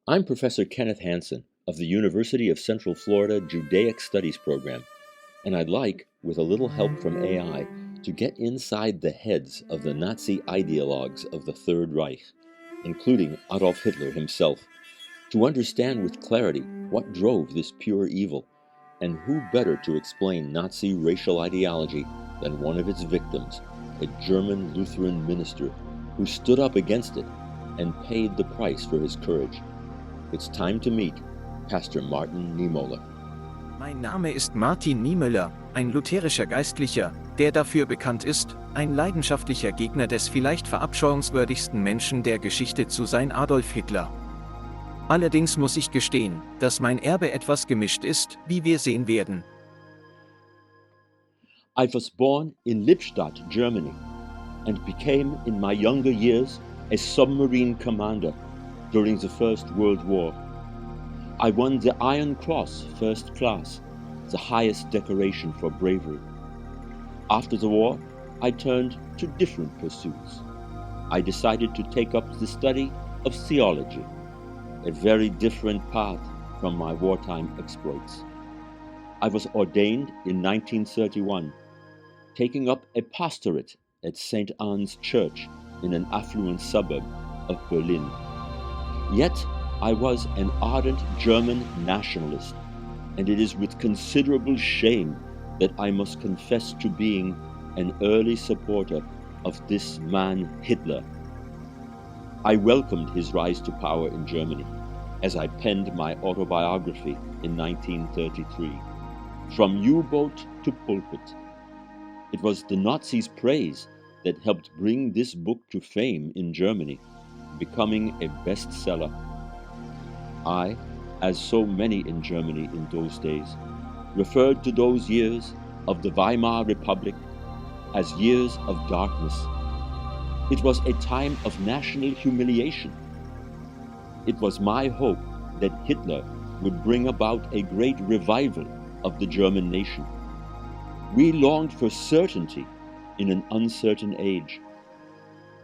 I'm Professor Kenneth Hansen of the University of Central Florida Judaic Studies program, and I'd like, with a little help from AI, to get inside the heads of the Nazi ideologues of the Third Reich, including Adolf Hitler himself, to understand with clarity what drove this pure evil, and who better to explain Nazi racial ideology than one of its victims, a German Lutheran minister who stood up against it and paid the price for his courage. It's time to meet Pastor Martin Niemoller. Mein Name ist Martin Niemoller, ein lutherischer Geistlicher, der dafür bekannt ist, ein leidenschaftlicher Gegner des vielleicht verabscheuungswürdigsten Menschen der Geschichte zu sein, Adolf Hitler. Allerdings muss ich gestehen, dass mein Erbe etwas gemischt ist, wie wir sehen werden. I was born in Lippstadt, Germany, and became in my younger years a submarine commander during the First World War. I won the Iron Cross First Class, the highest decoration for bravery. After the war, I turned to different pursuits. I decided to take up the study of theology, a very different path from my wartime exploits. I was ordained in 1931, taking up a pastorate at St. Anne's Church in an affluent suburb of Berlin. Yet, I was an ardent German nationalist, and it is with considerable shame that I must confess to being an early supporter of this man Hitler. I welcomed his rise to power in Germany as I penned my autobiography in 1933, From U-Boat to Pulpit. It was the Nazis' praise that helped bring this book to fame in Germany, becoming a bestseller. I, as so many in Germany in those days, referred to those years of the Weimar Republic as years of darkness. It was a time of national humiliation. It was my hope that Hitler would bring about a great revival of the German nation. We longed for certainty in an uncertain age.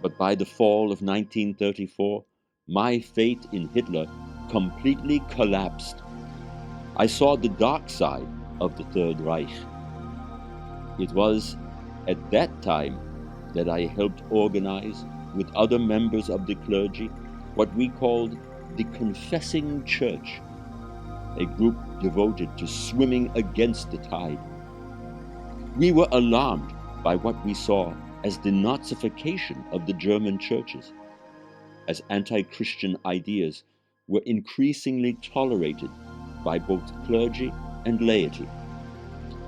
But by the fall of 1934, my faith in Hitler completely collapsed. I saw the dark side of the Third Reich. It was at that time that I helped organize, with other members of the clergy, what we called the Confessing Church, a group devoted to swimming against the tide. We were alarmed by what we saw as the Nazification of the German churches, as anti-Christian ideas were increasingly tolerated by both clergy and laity.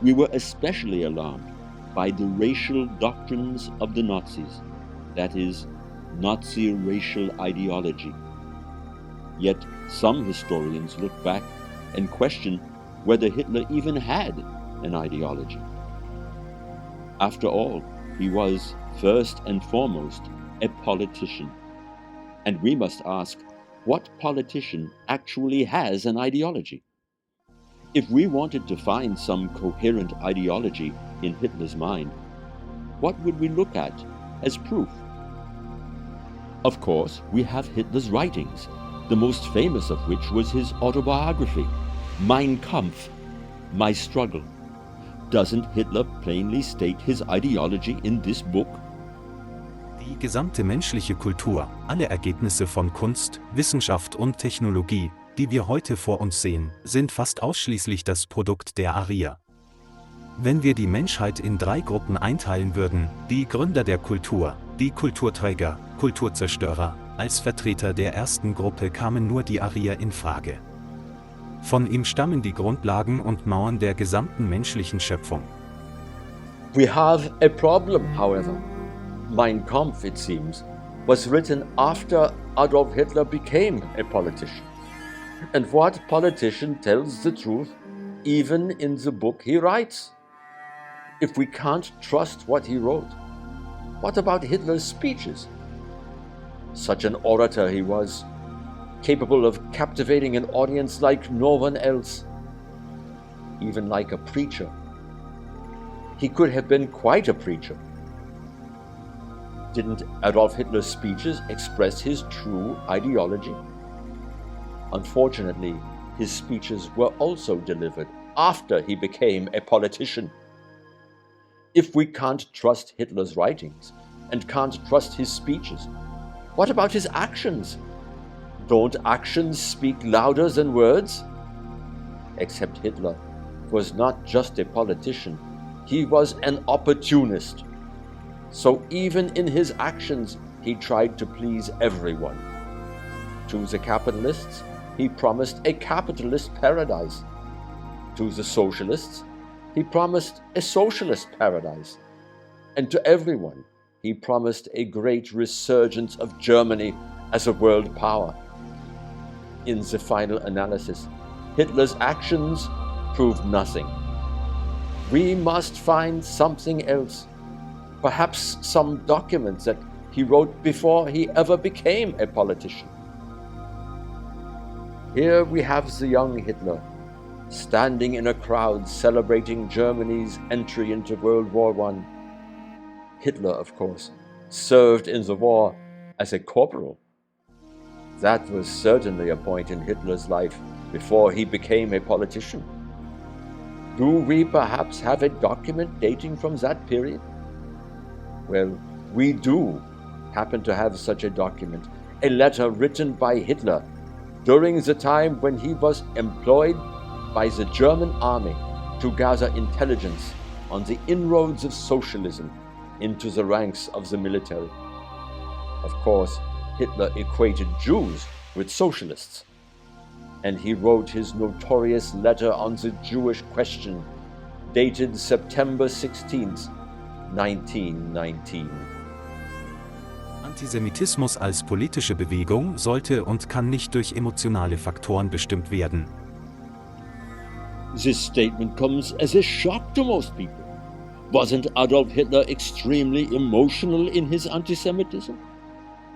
We were especially alarmed by the racial doctrines of the Nazis, that is, Nazi racial ideology. Yet some historians look back and question whether Hitler even had an ideology. After all, he was, first and foremost, a politician. And we must ask, what politician actually has an ideology? If we wanted to find some coherent ideology in Hitler's mind, what would we look at as proof? Of course, we have Hitler's writings, the most famous of which was his autobiography, Mein Kampf, My Struggle. Doesn't Hitler plainly state his ideology in this book? Die gesamte menschliche Kultur, alle Ergebnisse von Kunst, Wissenschaft und Technologie, die wir heute vor uns sehen, sind fast ausschließlich das Produkt der Arier. Wenn wir die Menschheit in 3 Gruppen einteilen würden, die Gründer der Kultur, die Kulturträger, Kulturzerstörer, als Vertreter der ersten Gruppe kamen nur die Arier in Frage. Von ihm stammen die Grundlagen und Mauern der gesamten menschlichen Schöpfung. We have a problem, however. Mein Kampf, it seems, was written after Adolf Hitler became a politician. And what politician tells the truth even in the book he writes? If we can't trust what he wrote, what about Hitler's speeches? Such an orator he was, capable of captivating an audience like no one else, even like a preacher. He could have been quite a preacher. Didn't Adolf Hitler's speeches express his true ideology? Unfortunately, his speeches were also delivered after he became a politician. If we can't trust Hitler's writings and can't trust his speeches, what about his actions? Don't actions speak louder than words? Except Hitler was not just a politician, he was an opportunist. So even in his actions, he tried to please everyone. To the capitalists, he promised a capitalist paradise. To the socialists, he promised a socialist paradise. And to everyone, he promised a great resurgence of Germany as a world power. In the final analysis, Hitler's actions proved nothing. We must find something else, perhaps some documents that he wrote before he ever became a politician. Here we have the young Hitler, standing in a crowd celebrating Germany's entry into World War I. Hitler, of course, served in the war as a corporal. That was certainly a point in Hitler's life before he became a politician. Do we perhaps have a document dating from that period? Well, we do happen to have such a document, a letter written by Hitler during the time when he was employed by the German army to gather intelligence on the inroads of socialism into the ranks of the military. Of course, Hitler equated Jews with socialists, and he wrote his notorious letter on the Jewish question, dated September 16th, 1919. Antisemitismus als politische Bewegung sollte und kann nicht durch emotionale Faktoren bestimmt werden. This statement comes as a shock to most people. Wasn't Adolf Hitler extremely emotional in his anti-Semitism?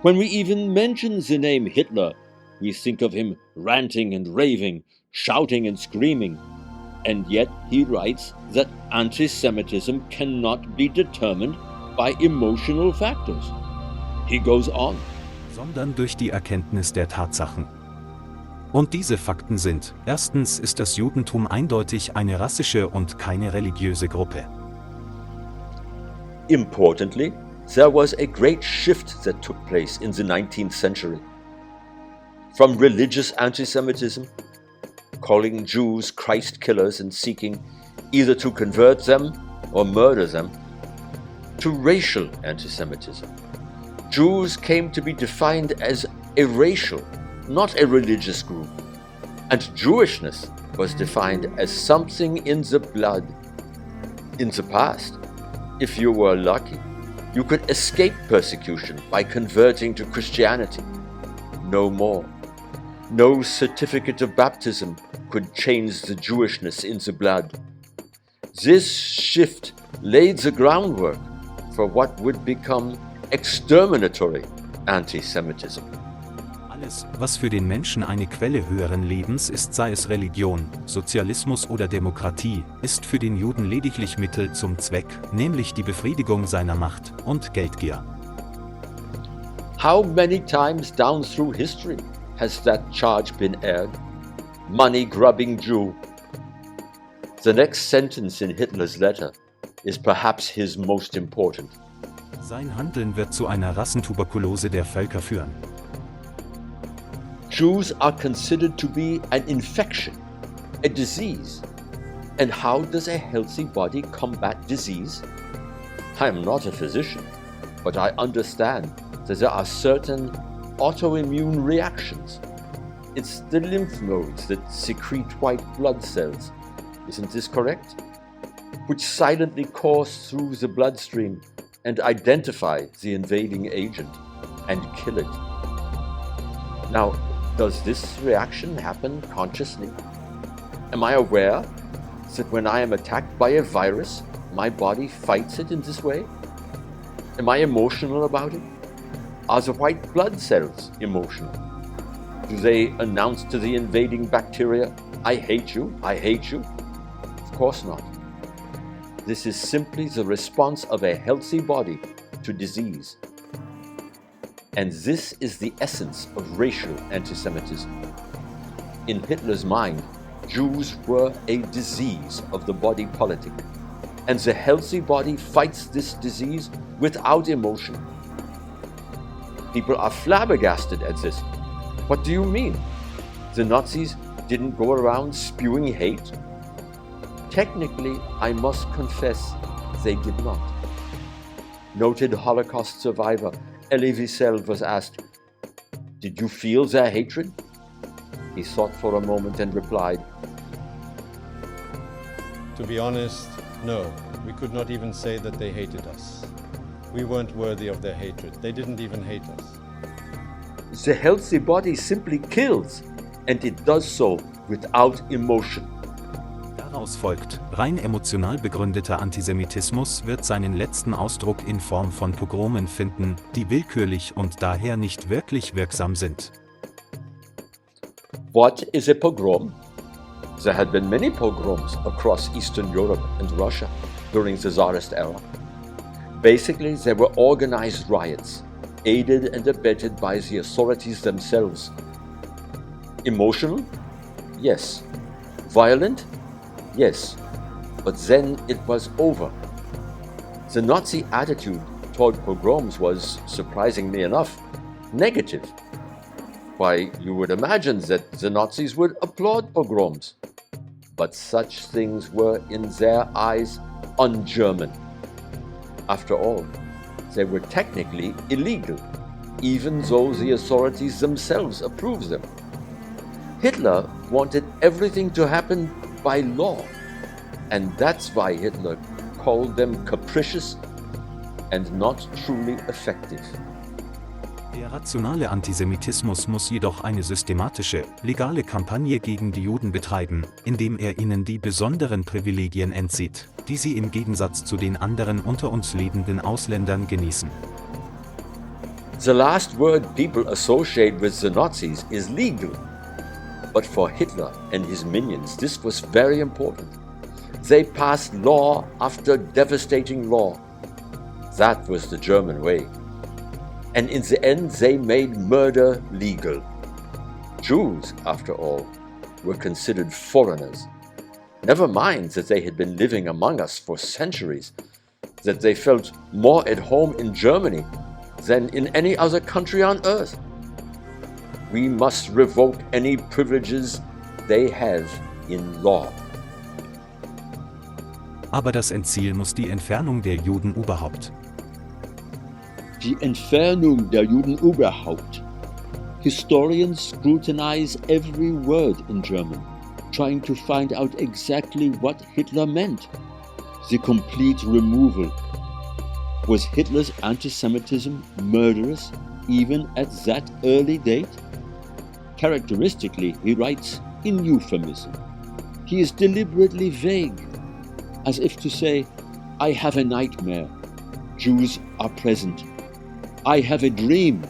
When we even mention the name Hitler, we think of him ranting and raving, shouting and screaming. And yet he writes that anti-Semitism cannot be determined by emotional factors. He goes on. Sondern durch die Erkenntnis der Tatsachen. Und diese Fakten sind: Erstens ist das Judentum eindeutig eine rassische und keine religiöse Gruppe. Importantly, there was a great shift that took place in the 19th century. From religious anti-Semitism, calling Jews Christ killers and seeking either to convert them or murder them, to racial anti-Semitism. Jews came to be defined as a racial, not a religious group, and Jewishness was defined as something in the blood. In the past, if you were lucky, you could escape persecution by converting to Christianity. No more. No certificate of baptism could change the Jewishness in the blood. This shift laid the groundwork for what would become exterminatory anti-Semitism. Alles, was für den Menschen eine Quelle höheren Lebens ist, sei es Religion, Sozialismus oder Demokratie, ist für den Juden lediglich Mittel zum Zweck, nämlich die Befriedigung seiner Macht und Geldgier. How many times down through history has that charge been aired? Money-grubbing Jew. The next sentence in Hitler's letter is perhaps his most important. Sein Handeln wird zu einer Rassentuberkulose der Völker führen. Jews are considered to be an infection, a disease. And how does a healthy body combat disease? I am not a physician, but I understand that there are certain autoimmune reactions. It's the lymph nodes that secrete white blood cells, isn't this correct? Which silently course through the bloodstream and identify the invading agent and kill it. Now, does this reaction happen consciously? Am I aware that when I am attacked by a virus, my body fights it in this way? Am I emotional about it? Are the white blood cells emotional? Do they announce to the invading bacteria, I hate you, I hate you? Of course not. This is simply the response of a healthy body to disease. And this is the essence of racial anti-Semitism. In Hitler's mind, Jews were a disease of the body politic, and the healthy body fights this disease without emotion. People are flabbergasted at this. What do you mean? The Nazis didn't go around spewing hate? Technically, I must confess, they did not. Noted Holocaust survivor Elie Wiesel was asked, "Did you feel their hatred?" He thought for a moment and replied, To be honest, no. We could not even say that they hated us. We weren't worthy of their hatred. They didn't even hate us. "The healthy body simply kills, and it does so without emotion." Daraus folgt, rein emotional begründeter Antisemitismus wird seinen letzten Ausdruck in Form von Pogromen finden, die willkürlich und daher nicht wirklich wirksam sind. What is a pogrom? There had been many pogroms across Eastern Europe and Russia during the Tsarist era. Basically, they were organized riots, aided and abetted by the authorities themselves. Emotional? Yes. Violent? Yes. But then it was over. The Nazi attitude toward pogroms was, surprisingly enough, negative. Why, you would imagine that the Nazis would applaud pogroms. But such things were, in their eyes, un-German. After all, they were technically illegal, even though the authorities themselves approved them. Hitler wanted everything to happen by law, and that's why Hitler called them capricious and not truly effective. Der rationale Antisemitismus muss jedoch eine systematische, legale Kampagne gegen die Juden betreiben, indem er ihnen die besonderen Privilegien entzieht, die sie im Gegensatz zu den anderen unter uns lebenden Ausländern genießen. The last word people associate with the Nazis is legal. But for Hitler and his minions, this was very important. They passed law after devastating law. That was the German way. And in the end, they made murder legal. Jews, after all, were considered foreigners. Never mind that they had been living among us for centuries, that they felt more at home in Germany than in any other country on earth. We must revoke any privileges they have in law. Aber das Endziel muss die Entfernung der Juden überhaupt. Die Entfernung der Juden überhaupt. Historians scrutinize every word in German, trying to find out exactly what Hitler meant. The complete removal. Was Hitler's anti-Semitism murderous even at that early date? Characteristically, he writes in euphemism. He is deliberately vague, as if to say, I have a nightmare. Jews are present. I have a dream.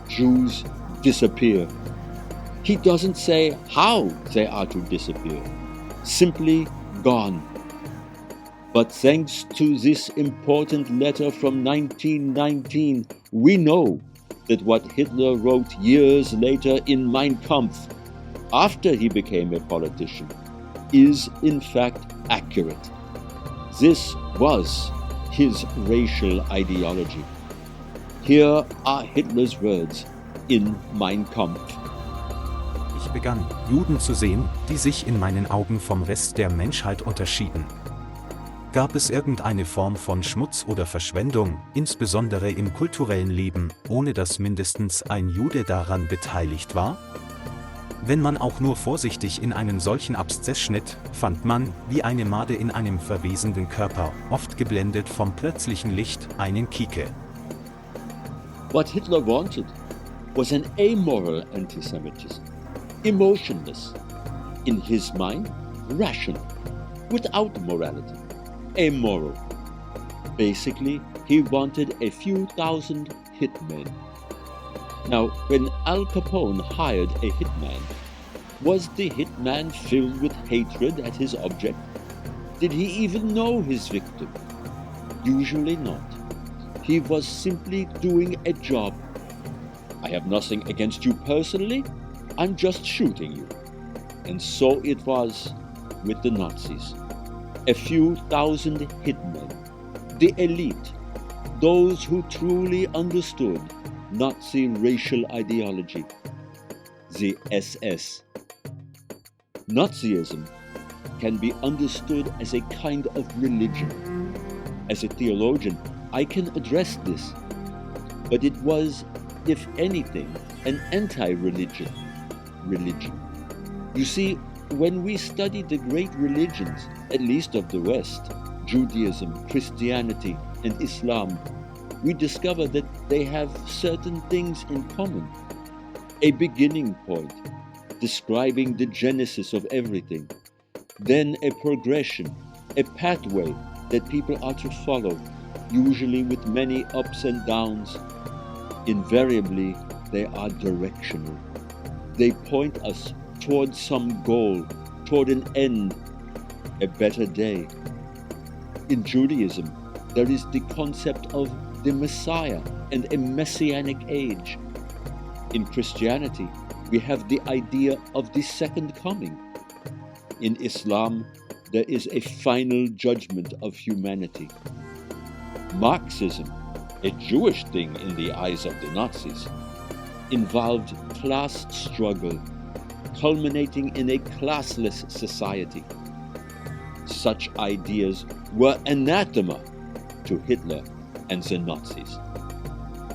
Jews disappear. He doesn't say how they are to disappear. Simply gone. But thanks to this important letter from 1919, we know that what Hitler wrote years later in Mein Kampf, after he became a politician, is in fact accurate. This was his racial ideology. Here are Hitler's words in Mein Kampf. Ich begann, Juden zu sehen, die sich in meinen Augen vom Rest der Menschheit unterschieden. Gab es irgendeine Form von Schmutz oder Verschwendung, insbesondere im kulturellen Leben, ohne dass mindestens ein Jude daran beteiligt war? Wenn man auch nur vorsichtig in einen solchen Abszess schnitt, fand man, wie eine Made in einem verwesenden Körper, oft geblendet vom plötzlichen Licht, einen Kieke. What Hitler wanted was an amoral anti-Semitism, emotionless, in his mind, rational, without morality, amoral. Basically, he wanted a few thousand hitmen. Now, when Al Capone hired a hitman, was the hitman filled with hatred at his object? Did he even know his victim? Usually not. He was simply doing a job. I have nothing against you personally, I'm just shooting you. And so it was with the Nazis. A few thousand hitmen, the elite, those who truly understood Nazi racial ideology, the SS. Nazism can be understood as a kind of religion. As a theologian, I can address this, but it was, if anything, an anti-religion religion. You see, when we study the great religions, at least of the West, Judaism, Christianity, and Islam, we discover that they have certain things in common. A beginning point, describing the genesis of everything, then a progression, a pathway that people are to follow, usually with many ups and downs. Invariably, they are directional. They point us toward some goal, toward an end, a better day. In Judaism, there is the concept of the Messiah and a messianic age. In Christianity, we have the idea of the second coming. In Islam, there is a final judgment of humanity. Marxism, a Jewish thing in the eyes of the Nazis, involved class struggle, culminating in a classless society. Such ideas were anathema to Hitler and the Nazis.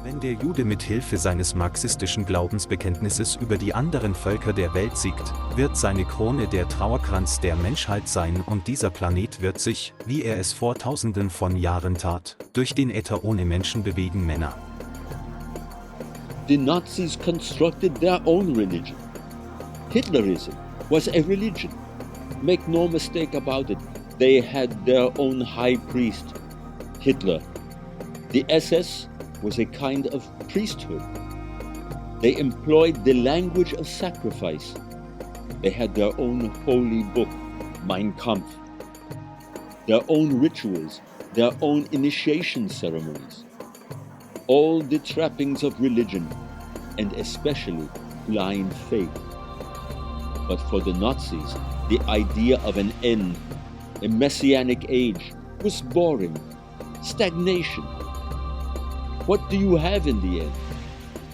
Wenn der Jude mit Hilfe seines marxistischen Glaubensbekenntnisses über die anderen Völker der Welt siegt, wird seine Krone der Trauerkranz der Menschheit sein und dieser Planet wird sich, wie er es vor Tausenden von Jahren tat, durch den Äther ohne Menschen bewegen, Männer. The Nazis constructed their own religion. Hitlerism was a religion. Make no mistake about it, they had their own high priest, Hitler. The SS was a kind of priesthood. They employed the language of sacrifice. They had their own holy book, Mein Kampf, their own rituals, their own initiation ceremonies, all the trappings of religion, and especially blind faith. But for the Nazis, the idea of an end, a messianic age, was boring, stagnation. What do you have in the end?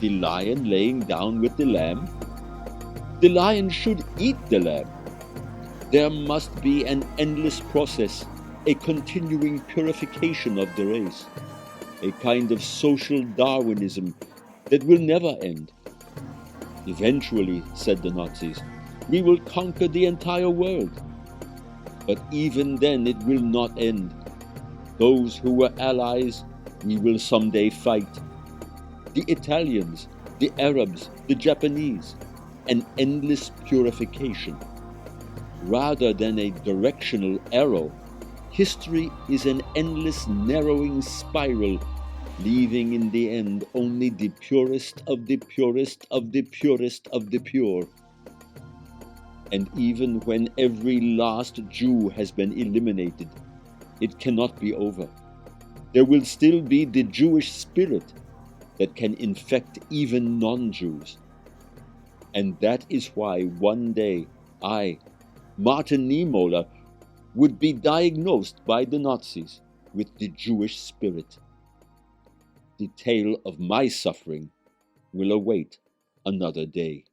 The lion laying down with the lamb? The lion should eat the lamb. There must be an endless process, a continuing purification of the race, a kind of social Darwinism that will never end. Eventually, said the Nazis, we will conquer the entire world. But even then it will not end. Those who were allies, we will someday fight. The Italians, the Arabs, the Japanese, an endless purification. Rather than a directional arrow, history is an endless narrowing spiral, leaving in the end only the purest of the purest of the purest of the pure. And even when every last Jew has been eliminated, it cannot be over. There will still be the Jewish spirit that can infect even non-Jews. And that is why one day I, Martin Niemoller, would be diagnosed by the Nazis with the Jewish spirit. The tale of my suffering will await another day.